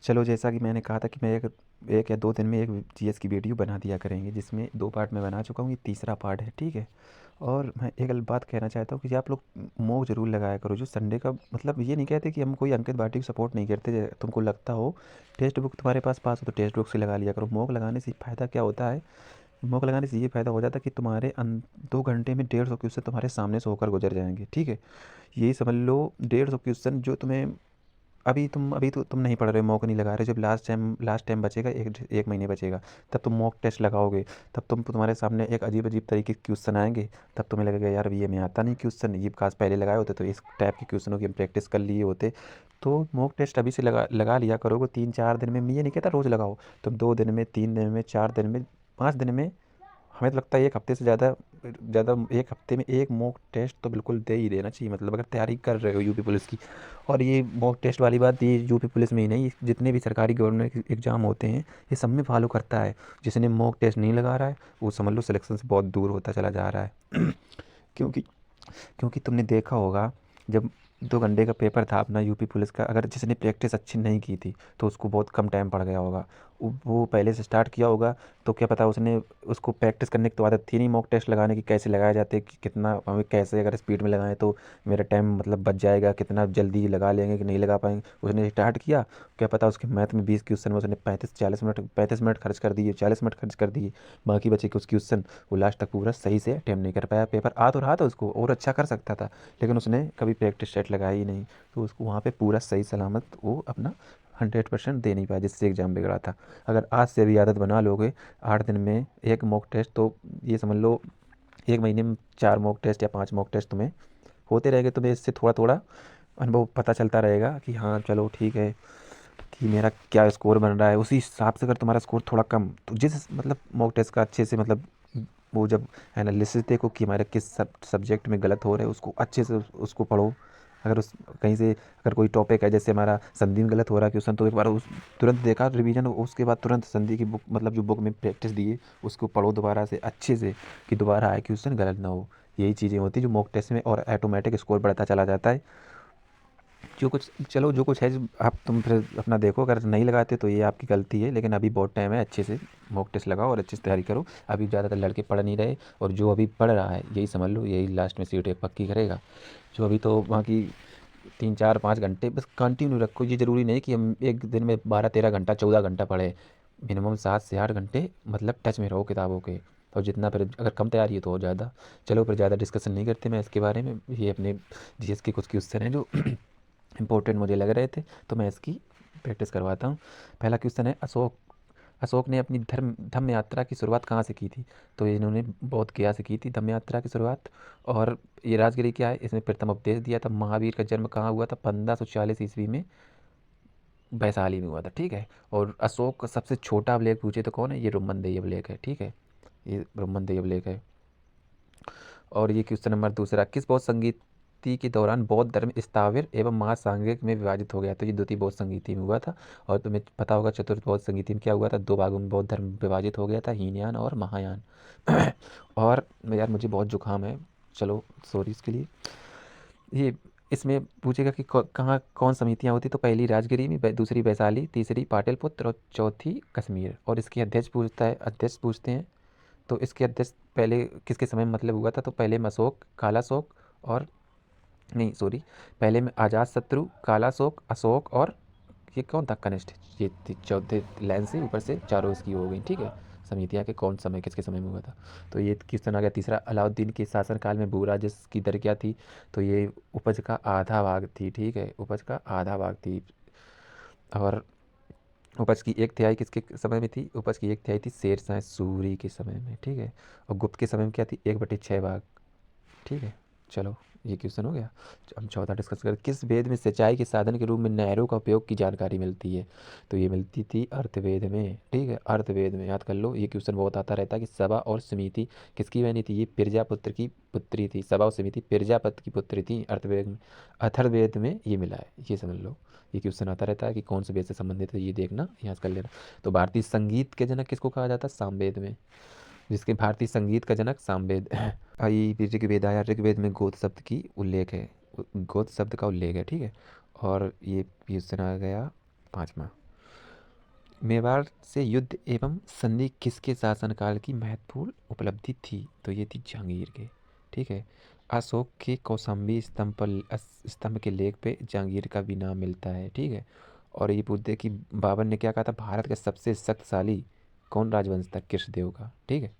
चलो, जैसा कि मैंने कहा था कि मैं एक एक या 2 दिन में एक जीएस की वीडियो बना दिया करेंगे, जिसमें 2 पार्ट मैं बना चुका हूँ, ये तीसरा पार्ट है, ठीक है? और मैं एक बात कहना चाहता हूँ कि आप लोग मॉक ज़रूर लगाया करो। जो संडे का मतलब ये नहीं कहते कि हम कोई अंकित भाटी को सपोर्ट नहीं करते। तुमको लगता हो टेक्स्ट बुक तुम्हारे पास हो तो टेक्स्ट बुक से लगा लिया करो। मॉक लगाने से फ़ायदा क्या होता है? मॉक लगाने से ये फ़ायदा हो जाता है कि तुम्हारे 2 घंटे में 150 क्वेश्चन तुम्हारे सामने से होकर गुजर जाएँगे, ठीक है? यही समझ लो 150 क्वेश्चन जो तुम्हें अभी तो तुम नहीं पढ़ रहे हो, मॉक नहीं लगा रहे। जब लास्ट टाइम बचेगा, 1 महीने बचेगा, तब तुम मॉक टेस्ट लगाओगे। तब तुम्हारे सामने एक अजीब-अजीब तरीके के क्वेश्चन आएँगे। तब तुम्हें लगेगा यार ये हमें आता नहीं क्वेश्चन, ये काश पहले लगाए होते तो इस टाइप के क्वेश्चनों की हम प्रैक्टिस कर लिए होते। तो मॉक टेस्ट अभी से लगा लगा लिया करोगे 3-4 दिन में। मैं ये नहीं कहता रोज़ लगाओ। तुम 2 दिन में, 3 दिन में, 4 दिन में, 5 दिन में, हमें तो लगता है 1 हफ्ते से ज़्यादा ज़्यादा 1 हफ्ते में 1 मॉक टेस्ट तो बिल्कुल दे ही देना चाहिए, मतलब अगर तैयारी कर रहे हो यूपी पुलिस की। और ये मॉक टेस्ट वाली बात ये यूपी पुलिस में ही नहीं, जितने भी सरकारी गवर्नमेंट एग्ज़ाम होते हैं ये सब में फॉलो करता है। जिसने मॉक टेस्ट नहीं लगा रहा है वो समझ लो सिलेक्शन से बहुत दूर होता चला जा रहा है। क्योंकि क्योंकि तुमने देखा होगा जब 2 घंटे का पेपर था अपना यूपी पुलिस का, अगर जिसने प्रैक्टिस अच्छी नहीं की थी तो उसको बहुत कम टाइम पड़ गया होगा। वो पहले से स्टार्ट किया होगा तो क्या पता उसने उसको प्रैक्टिस करने की तो आदत थी नहीं मॉक टेस्ट लगाने की, कैसे लगाए जाते हैं, कि कितना हमें कैसे अगर स्पीड में लगाएं तो मेरा टाइम मतलब बच जाएगा, कितना जल्दी लगा लेंगे कि नहीं लगा पाएंगे। उसने स्टार्ट किया, क्या पता उसके मैथ में 20 क्वेश्चन में उसने 35 मिनट खर्च कर दिए, 40 मिनट खर्च कर दिए। बाकी बचे कुछ क्वेश्चन वो लास्ट तक पूरा सही से अटेम्प्ट नहीं कर पाया। पेपर आ तो रहा था उसको और अच्छा कर सकता था, लेकिन उसने कभी प्रैक्टिस सेट लगाई ही नहीं। तो उसको वहाँ पे पूरा सही सलामत वो अपना 100% दे नहीं पाया, जिससे एग्ज़ाम बिगड़ा था। अगर आज से भी आदत बना लोगे 8 दिन में 1 मॉक टेस्ट, तो ये समझ लो 1 महीने में 4 मॉक टेस्ट या 5 मॉक टेस्ट तुम्हें होते रहेंगे। तुम्हें इससे थोड़ा थोड़ा अनुभव पता चलता रहेगा कि हाँ चलो ठीक है, कि मेरा क्या स्कोर बन रहा है। उसी हिसाब से अगर तुम्हारा स्कोर थोड़ा कम, तो जिस मतलब मॉक टेस्ट का अच्छे से मतलब वो जब एनालिसिस देखो कि हमारे किस सब्जेक्ट में गलत हो रहा है, उसको अच्छे से उसको पढ़ो। अगर उस कहीं से अगर कोई टॉपिक है, जैसे हमारा संधि में गलत हो रहा है क्वेश्चन, तो एक बार उस तुरंत देखा रिवीजन, उसके बाद तुरंत संधि की बुक मतलब जो बुक में प्रैक्टिस दी है उसको पढ़ो दोबारा से अच्छे से, कि दोबारा आए क्वेश्चन गलत ना हो। यही चीज़ें होती हैं जो मॉक टेस्ट में, और ऑटोमेटिक स्कोर बढ़ता चला जाता है। जो कुछ चलो जो कुछ है आप तुम फिर अपना देखो, अगर नहीं लगाते तो ये आपकी गलती है, लेकिन अभी बहुत टाइम है, अच्छे से मॉक टेस्ट लगाओ और अच्छे से तैयारी करो। अभी ज़्यादातर लड़के पढ़ नहीं रहे, और जो अभी पढ़ रहा है यही समझ लो यही लास्ट में सीट पक्की करेगा। जो अभी तो वहाँ की 3-4-5 घंटे बस कंटिन्यू रखो। ये ज़रूरी नहीं कि हम एक दिन में 12-13 घंटा 14 घंटा पढ़े। मिनिमम 7 से 8 घंटे मतलब टच में रहो किताबों के। और जितना फिर अगर कम तैयारी है तो और ज़्यादा। चलो फिर ज़्यादा डिस्कशन नहीं करते मैं इसके बारे में। ये अपने जीएस के कुछ क्वेश्चन हैं जो इम्पोर्टेंट मुझे लग रहे थे, तो मैं इसकी प्रैक्टिस करवाता हूँ। पहला क्वेश्चन है, अशोक अशोक ने अपनी धम्म यात्रा की शुरुआत कहाँ से की थी? तो इन्होंने बौद्ध गया से की थी धम्म यात्रा की शुरुआत। और ये राजगिरी क्या है, इसमें प्रथम उपदेश दिया था। महावीर का जन्म कहाँ हुआ था? 1540 ईस्वी में वैशाली में हुआ था, ठीक है। और अशोक का सबसे छोटा अभिलेख पूछे तो कौन है? ये रोमन देय अभिलेख है, ठीक है। ये रोमन देय अभिलेख है। और ये क्वेश्चन नंबर दूसरा, किस बौद्ध संगीति के दौरान बौद्ध धर्म स्थाविर एवं महासांगिक में विभाजित हो गया? तो ये द्वितीय बौद्ध संगीति में हुआ था। और तुम्हें पता होगा चतुर्थ बौद्ध संगीति में क्या हुआ था? 2 भागों में बौद्ध धर्म विभाजित हो गया था, हीनयान और महायान। और यार मुझे बहुत जुकाम है, चलो सॉरी इसके लिए। ये इसमें पूछेगा कि कहाँ कौन समितियाँ होती? तो पहली राजगिरी में, दूसरी वैशाली, तीसरी पाटलिपुत्र और चौथी कश्मीर। और इसकी अध्यक्ष पूछते हैं। तो इसके अध्यक्ष पहले किसके समय में मतलब हुआ था? तो पहले में अशोक, कालाशोक और नहीं सॉरी, पहले में अजात शत्रु, कालाशोक, अशोक और ये कौन था? कनिष्ठ। ये चौथे लाइन से ऊपर से चारों इसकी हो गई, ठीक है। समितियाँ के कौन समय किसके समय में हुआ था? तो ये क्वेश्चन आ गया। तीसरा, अलाउद्दीन के शासनकाल में भू राजस्व की दर क्या थी? तो ये उपज का आधा भाग थी, ठीक है, उपज का आधा भाग थी। और उपज की 1/3 किसके समय में थी? उपज की 1/3 थी शेरशाह सूरी के समय में, ठीक है। और गुप्त के समय में क्या थी? 1/6 भाग, ठीक है। चलो ये क्वेश्चन हो गया। हम चौथा डिस्कस करें, किस वेद में सिंचाई के साधन के रूप में नहरों का उपयोग की जानकारी मिलती है? तो ये मिलती थी अर्थवेद में, ठीक है, अर्थवेद में। याद कर लो, ये क्वेश्चन बहुत आता रहता है कि सभा और समिति किसकी बहनी थी? ये प्रजापुत्र की पुत्री थी। सभा और समिति प्रजापति की पुत्री थी। अर्थवेद में, अथर्ववेद में ये मिला है, ये समझ लो। ये क्वेश्चन आता रहता है कि कौन से वेद से संबंधित है, ये देखना, याद कर लेना। तो भारतीय संगीत के जनक किसको कहा जाता है? सामवेद में, जिसके भारतीय संगीत का जनक सामवेद। आई ऋग्वेद आया, ऋग्वेद में गोत शब्द की उल्लेख है, गोत शब्द का उल्लेख है, ठीक है। और ये क्वेश्चन आ गया 5वां। मेवाड़ से युद्ध एवं संधि किसके शासनकाल की महत्वपूर्ण उपलब्धि थी? तो ये थी जहांगीर के। ठीक है। अशोक के कौशाम्बी स्तंभ के लेख पे जहांगीर का भी नाम मिलता है। ठीक है। और ये पूछते हैं कि बाबर ने क्या कहा था, भारत का सबसे शक्तिशाली कौन राजवंश था? कृष्णदेव का। ठीक है।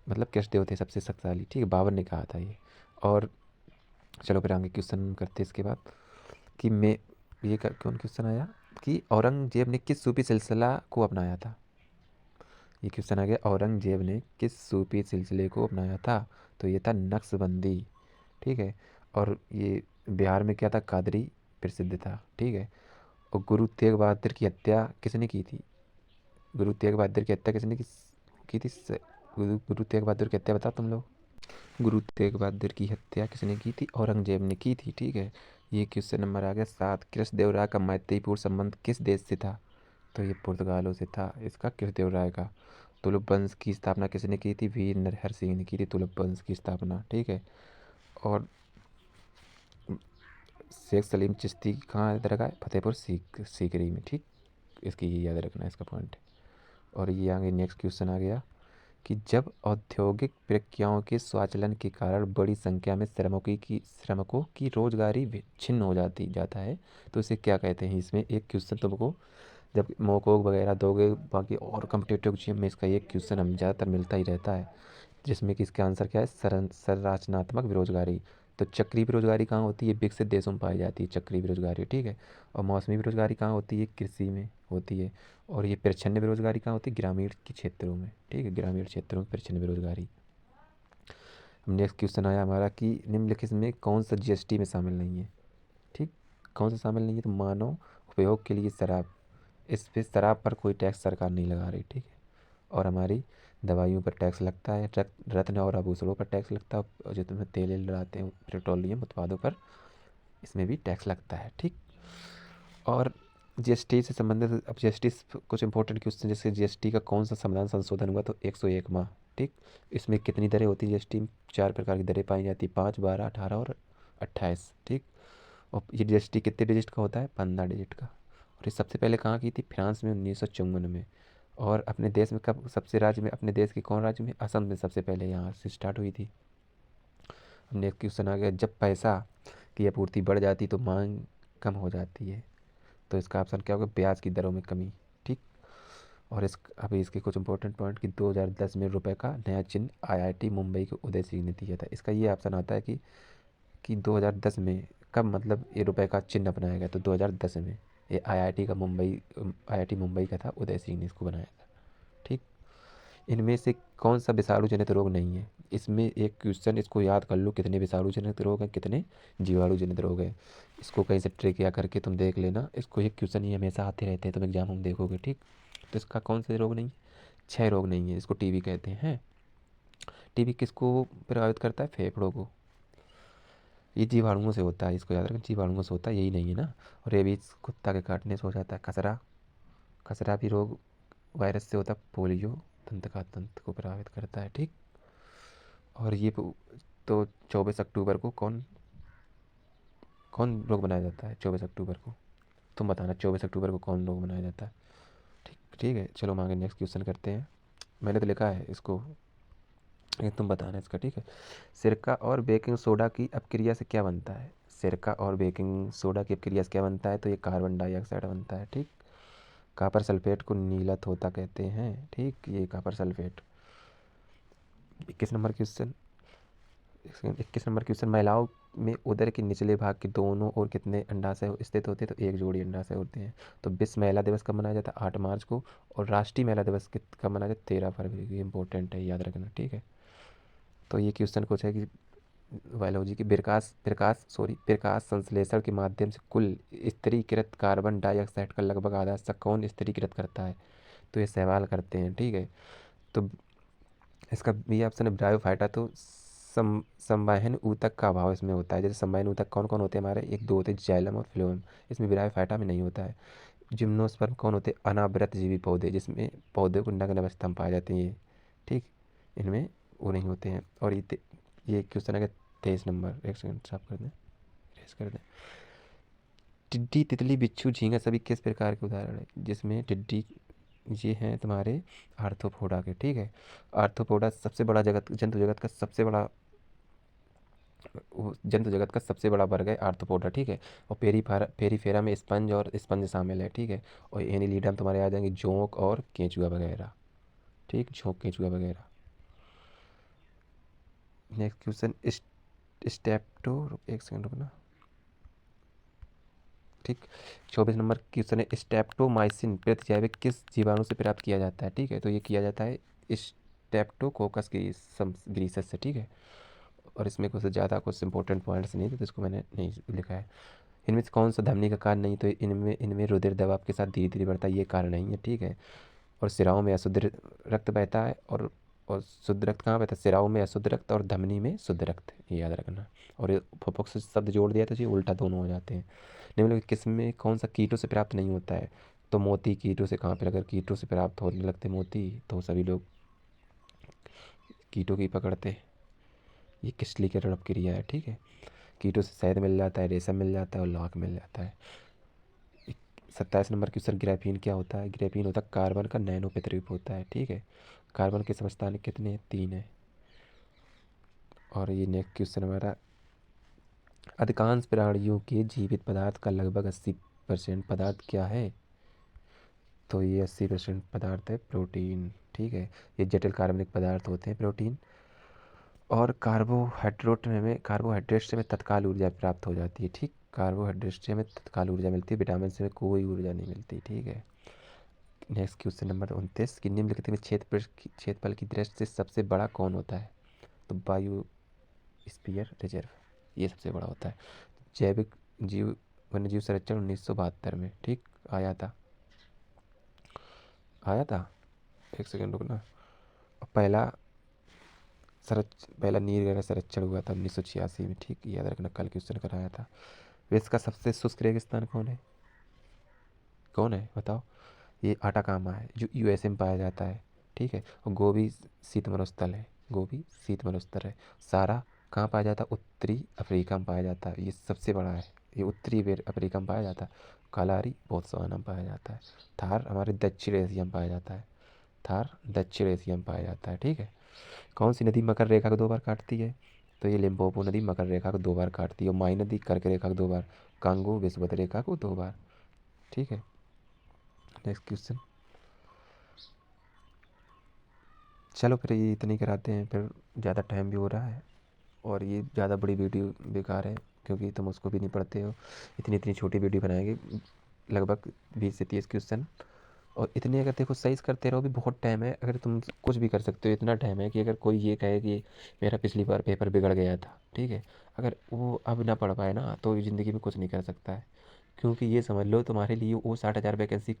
मतलब कृष्णदेव थे सबसे शक्तिशाली। ठीक है, बाबर ने कहा था ये। और चलो फिर आगे क्वेश्चन करते हैं इसके बाद कि मैं ये कौन क्वेश्चन आया कि औरंगजेब ने किस सूफी सिलसिला को अपनाया था? ये क्वेश्चन आ गया, औरंगजेब ने किस सूफी सिलसिले को अपनाया था? तो ये था नक्शबंदी। ठीक है। और ये बिहार में क्या था, कादरी प्रसिद्ध था। ठीक है। और गुरु तेग बहादुर की हत्या किसने की थी? गुरु तेग बहादुर की हत्या किसने की थी? गुरु तेग बहादुर की हत्या बताओ तुम लोग। गुरु तेग बहादुर की हत्या किसने की थी? औरंगजेब ने की थी। ठीक है। ये क्वेश्चन नंबर आ गया 7। कृष्णदेव राय का मैत्रीपूर्ण संबंध किस देश से था? तो ये पुर्तगालों से था इसका, कृष्णदेव राय का। तुलुप वंश की स्थापना किसने की थी? वीर नरहर सिंह ने की थी तुलुप वंश की स्थापना। ठीक है। और शेख सलीम चिश्ती कहाँ दरगाह है? फतेहपुर सीकरी में। ठीक। इसकी ये याद रखना है, इसका पॉइंट। और ये आगे नेक्स्ट क्वेश्चन आ गया कि जब औद्योगिक प्रक्रियाओं के स्वचालन के कारण बड़ी संख्या में श्रमिकों की रोजगारी छिन्न हो जाता है तो इसे क्या कहते हैं? इसमें एक क्वेश्चन तुमको जब मॉक वगैरह दोगे, बाकी और कम्पिटेटिव एग्जाम में इसका एक क्वेश्चन हम ज़्यादातर मिलता ही रहता है, जिसमें कि इसका आंसर क्या है? संरचनात्मक बेरोजगारी। तो चक्रीय बेरोजगारी कहाँ होती है? विकसित देशों में पाई जाती है चक्रीय बेरोजगारी। ठीक है। और मौसमी बेरोजगारी कहाँ होती है? कृषि में होती है। और ये प्रच्छन्न बेरोजगारी कहाँ होती है? ग्रामीण के क्षेत्रों में। ठीक है, ग्रामीण क्षेत्रों में प्रच्छन्न बेरोजगारी। नेक्स्ट क्वेश्चन आया हमारा कि निम्नलिखित में कौन सा जीएसटी में शामिल नहीं है? ठीक। कौन सा शामिल नहीं है? तो मानव उपयोग के लिए शराब, इस पे शराब पर कोई टैक्स सरकार नहीं लगा रही। ठीक है। और हमारी दवाइयों पर टैक्स लगता है, रत्न और आभूषणों पर टैक्स लगता है, और जो तुम्हें तेल लगाते हैं पेट्रोलियम उत्पादों पर, इसमें भी टैक्स लगता है। ठीक। और जीएसटी से संबंधित अब जीएसटी कुछ इंपॉर्टेंट क्वेश्चन, जैसे जीएसटी का कौन सा संविधान संशोधन हुआ? तो 101वां। ठीक। इसमें कितनी दरें होती है जीएसटी में? 4 प्रकार की दरें पाई जाती है, 5, 12, 18 और 28। ठीक। और ये जीएसटी कितने डिजिट का होता है? 15 डिजिट का। और ये सबसे पहले कहाँ की थी? फ्रांस में 1954 में। और अपने देश में कब सबसे राज्य में, अपने देश के कौन राज्य में? असम में सबसे पहले यहाँ से स्टार्ट हुई थी। अब नेक्स्ट क्वेश्चन आ गया, जब पैसा की आपूर्ति बढ़ जाती तो मांग कम हो जाती है? तो इसका ऑप्शन क्या होगा? ब्याज की दरों में कमी। ठीक। और अभी इसके कुछ इंपॉर्टेंट पॉइंट कि 2010 में रुपए का नया चिन्ह आईआईटी मुंबई को उदय सिंह ने दिया था। इसका ये ऑप्शन आता है कि 2010 में कब, मतलब ये रुपए का चिन्ह अपनाया गया? तो 2010 में। ये आईआईटी मुंबई का था, उदय सिंह ने इसको बनाया था। ठीक। इनमें से कौन सा विषाणु जनित रोग नहीं है? इसमें एक क्वेश्चन, इसको याद कर लो, कितने विषाणु जनित रोग हैं, कितने जीवाणु जनित रोग हैं। इसको कहीं से ट्रिक या करके तुम देख लेना, इसको एक क्वेश्चन ही हमेशा आते रहते हैं, तुम एग्जाम में देखोगे। ठीक। तो इसका कौन से रोग नहीं है? 6 रोग नहीं है। इसको टीबी कहते हैं। टीबी किसको प्रभावित करता है? फेफड़ों को। ये जीवाणुओं से होता है, इसको याद रखना, जीवाणुओं से होता है, यही नहीं है ना। और रेबीज कुत्ता के काटने से हो जाता है। खसरा, खसरा भी रोग वायरस से होता है। पोलियो तंत्र को प्रभावित करता है। ठीक। और ये तो 24 अक्टूबर को कौन कौन रोग मनाया जाता है? 24 अक्टूबर को तुम बताना, 24 अक्टूबर को कौन रोग मनाया जाता है? ठीक। ठीक है, चलो हम आगे नेक्स्ट क्वेश्चन करते हैं। मैंने तो लिखा है इसको, ये तुम बताना इसका। ठीक है। सिरका और बेकिंग सोडा की अपक्रिया से क्या बनता है? सिरका और बेकिंग सोडा की अपक्रिया से क्या बनता है? तो ये कार्बन डाइऑक्साइड बनता है। ठीक। कॉपर सल्फेट को नीला तोता कहते हैं। ठीक। ये copper sulphate. 21 number question. 21 number question, महिलाओं में उदर के निचले भाग के दोनों ओर कितने अंडाशय स्थित होते हैं? तो एक जोड़ी अंडाशय होते हैं। तो विश्व महिला दिवस कब मनाया जाता है? 8 मार्च को। और राष्ट्रीय महिला दिवस कब मनाया जाता है? 13 फरवरी को। ये इंपॉर्टेंट है, याद रखना। ठीक है। तो ये क्वेश्चन कुछ है कि बायोलॉजी की प्रकाश संश्लेषण के माध्यम से कुल स्थिरीकृत कार्बन डाइऑक्साइड का लगभग आधा हिस्सा कौन स्थिरीकृत करता है? तो ये सवाल करते हैं। ठीक है। तो इसका बी ऑप्शन है ब्रायोफाइटा। तो संवहन ऊतक का अभाव इसमें होता है। जैसे संवहन ऊतक कौन कौन होते हैं हमारे? एक दो होते हैं, जाइलम और फ्लोएम। इसमें ब्रायोफाइटा में नहीं होता है। जिम्नोस्पर्म कौन होते हैं? अनावृत जीवी पौधे, जिसमें पौधे को नग्न अवस्था में पाए जाते हैं ये। ठीक। इनमें वो नहीं होते हैं। और ये क्वेश्चन है 23 नंबर, एक सेकंड साफ कर दें, इरेज कर दें। टिड्डी, तितली, बिच्छू, झींगा सभी किस प्रकार के उदाहरण हैं? जिसमें टिड्डी ये हैं तुम्हारे आर्थ्रोपोडा के, ठीक है। आर्थ्रोपोडा सबसे बड़ा जंतु जगत का सबसे बड़ा वर्ग है आर्थ्रोपोडा, ठीक है। और पेरीफेरा में स्पंज और स्पंज शामिल है, ठीक है। और एनिलिडा में तुम्हारे आ जाएंगे जोंक और केंचुआ वगैरह, ठीक, झोंक केंचुआ वगैरह। नेक्स्ट क्वेश्चन, स्टेप्टो, एक सेकंड रुकना, ठीक। 24 नंबर क्वेश्चन है, स्टेप्टोमाइसिन प्रतिजैविक किस जीवाणु से प्राप्त किया जाता है, ठीक है। तो ये किया जाता है स्टेप्टोकोकस ग्रीसस से, ठीक है। और इसमें कुछ ज़्यादा कुछ इंपॉर्टेंट पॉइंट्स नहीं थे तो इसको मैंने नहीं लिखा है। इनमें से कौन सा धमनी का कारण नहीं, तो इनमें रुधिर दबाव के साथ धीरे धीरे बढ़ता है, ये कारण नहीं है, ठीक है। और सिराओं में अशुद्ध रक्त बहता है, और शुद्ध रक्त कहाँ बहता है? सिराओं में अशुद्ध रक्त और धमनी में शुद्ध रक्त, ये याद रखना। और ये फुफ्फुस से शब्द जोड़ दिया तो ये उल्टा दोनों हो जाते हैं। निम्नलिखित किस्म में कौन सा कीटों से प्राप्त नहीं होता है? तो मोती कीटों से कहाँ पर, अगर कीटों से प्राप्त होने लगते मोती तो सभी लोग कीटों की पकड़ते। ये क्रिस्टलीकरण अपक्रिया है, ठीक है। कीटों से शहद मिल जाता है, रेशम मिल जाता है और लाख मिल जाता है। 27 नंबर क्वेश्चन, ग्रेफीन क्या होता है? ग्रेफीन होता है कार्बन का नैनो प्रतिरूप होता है, ठीक है। कार्बन के समस्थानिक कितने हैं? 3 है। और ये नेक्स्ट क्वेश्चन हमारा, अधिकांश प्राणियों के जीवित पदार्थ का लगभग 80% पदार्थ क्या है? तो ये 80% पदार्थ है प्रोटीन, ठीक है। ये जटिल कार्बनिक पदार्थ होते हैं प्रोटीन। और कार्बोहाइड्रेट से हमें तत्काल ऊर्जा प्राप्त हो जाती है, ठीक। कार्बोहाइड्रेट से हमें तत्काल ऊर्जा मिलती है, विटामिन से हमें कोई ऊर्जा नहीं मिलती, ठीक है। नेक्स्ट क्वेश्चन नंबर 29 कि निम्नलिखित में क्षेत्रफल की दृष्टि से सबसे बड़ा कौन होता है? तो बायोस्फीयर रिजर्व, ये सबसे बड़ा होता है। जैविक जीव वन्य जीव संरक्षण 1972 में, ठीक, आया था। एक सेकंड रुकना। पहला नीर गहरा संरक्षण हुआ था 1986 में, ठीक, याद रखना, कल क्वेश्चन कराया था। विश्व का सबसे शुष्क रेगिस्तान कौन है बताओ? ये आटाकामा है, जो यूएसए में पाया जाता है, ठीक है। और गोबी शीत मरुस्थल है। सारा कहाँ पाया जाता है? उत्तरी अफ्रीका में पाया जाता है, ये सबसे बड़ा है, ये उत्तरी अफ्रीका में पाया जाता है। कालारी बोत्सवाना में पाया जाता है। थार हमारे दक्षिण एशिया में पाया जाता है, ठीक है। कौन सी नदी मकर रेखा को 2 बार काटती है? तो ये लिम्पोपो नदी मकर रेखा को 2 बार काटती है। और माई नदी कर्क रेखा को 2 बार, कांगो विषुवत रेखा को 2 बार, ठीक है। नेक्स्ट क्वेश्चन, चलो फिर ये इतनी कराते हैं, फिर ज़्यादा टाइम भी हो रहा है और ये ज़्यादा बड़ी वीडियो बेकार है क्योंकि तुम उसको भी नहीं पढ़ते हो। इतनी इतनी छोटी वीडियो बनाएंगे, लगभग 20 से 30 क्वेश्चन। और इतने अगर देखो सही से करते रहो भी बहुत टाइम है, अगर तुम कुछ भी कर सकते हो, इतना टाइम है कि अगर कोई ये कहे कि मेरा पिछली बार पेपर बिगड़ गया था, ठीक है, अगर वो अब ना पढ़ पाए ना तो ज़िंदगी में कुछ नहीं कर सकता है। क्योंकि ये समझ लो तुम्हारे लिए वो 60,000 वैकेंसी,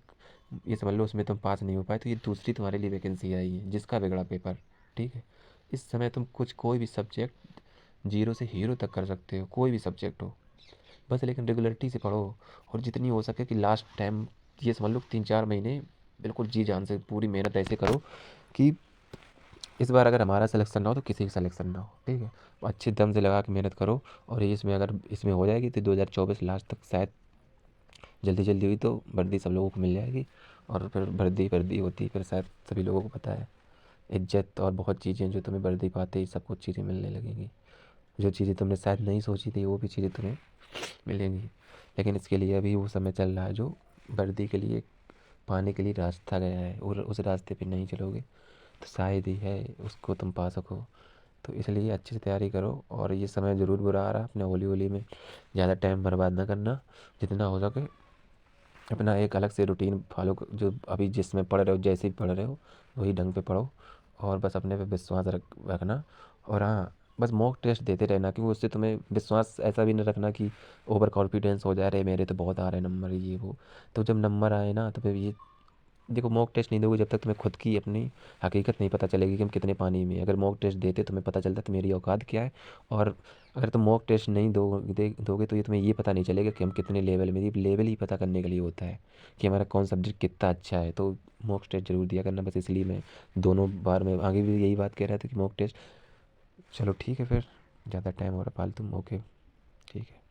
ये समझ लो उसमें तुम पास नहीं हो पाए तो ये दूसरी तुम्हारे लिए वैकेंसी आई है जिसका बिगड़ा पेपर, ठीक है। इस समय तुम कोई भी सब्जेक्ट 0 से हीरो तक कर सकते हो, कोई भी सब्जेक्ट हो, बस लेकिन रेगुलरिटी से पढ़ो। और जितनी हो सके कि लास्ट टाइम ये समझ लो 3-4 महीने बिल्कुल जी जान से पूरी मेहनत ऐसे करो कि इस बार अगर हमारा सिलेक्शन ना हो तो किसी का सिलेक्शन ना हो, ठीक है। अच्छे दम से लगा के मेहनत करो। और ये इसमें अगर इसमें हो जाएगी तो 2024 लास्ट तक शायद, जल्दी जल्दी हुई तो वर्दी सब लोगों को मिल जाएगी। और फिर वर्दी होती फिर शायद सभी लोगों को पता है, इज्जत और बहुत चीज़ें जो तुम्हें वर्दी पाते ही सब कुछ चीज़ें मिलने लगेंगी। जो चीज़ें तुमने शायद नहीं सोची थी वो भी चीज़ें तुम्हें मिलेंगी। लेकिन इसके लिए अभी वो समय चल रहा है जो वर्दी के लिए पाने के लिए रास्ता गया है, और उस रास्ते पे नहीं चलोगे तो शायद ही है उसको तुम पा सको। तो इसलिए अच्छे से तैयारी करो। और ये समय ज़रूर बुरा आ रहा है, अपने होली में ज़्यादा टाइम बर्बाद ना करना, जितना हो सके अपना एक अलग से रूटीन फॉलो जो अभी जिसमें पढ़ रहे हो, जैसे भी पढ़ रहे हो वही ढंग पे पढ़ो। और बस अपने पे विश्वास रखना। और हाँ, बस मॉक टेस्ट देते रहना, क्योंकि उससे तुम्हें विश्वास ऐसा भी नहीं रखना कि ओवर कॉन्फिडेंस हो जा रहे मेरे तो बहुत आ रहे नंबर ये वो। तो जब नंबर आए ना तो फिर ये देखो, मॉक टेस्ट नहीं दोगे जब तक तुम्हें खुद की अपनी हकीकत नहीं पता चलेगी कि हम कितने पानी में हैं। अगर मॉक टेस्ट देते तुम्हें पता चलता तो मेरी औकात क्या है। और अगर तुम मॉक टेस्ट नहीं दोगे तो ये तुम्हें ये पता नहीं चलेगा कि हम कितने लेवल में। ये लेवल ही पता करने के लिए होता है कि हमारा कौन सब्जेक्ट कितना अच्छा है। तो मॉक टेस्ट जरूर दिया करना, बस इसलिए मैं दोनों बार में आगे भी यही बात कह रहा था कि मॉक टेस्ट। चलो ठीक है, फिर ज़्यादा टाइम हो रहा फालतू। ओके, ठीक है।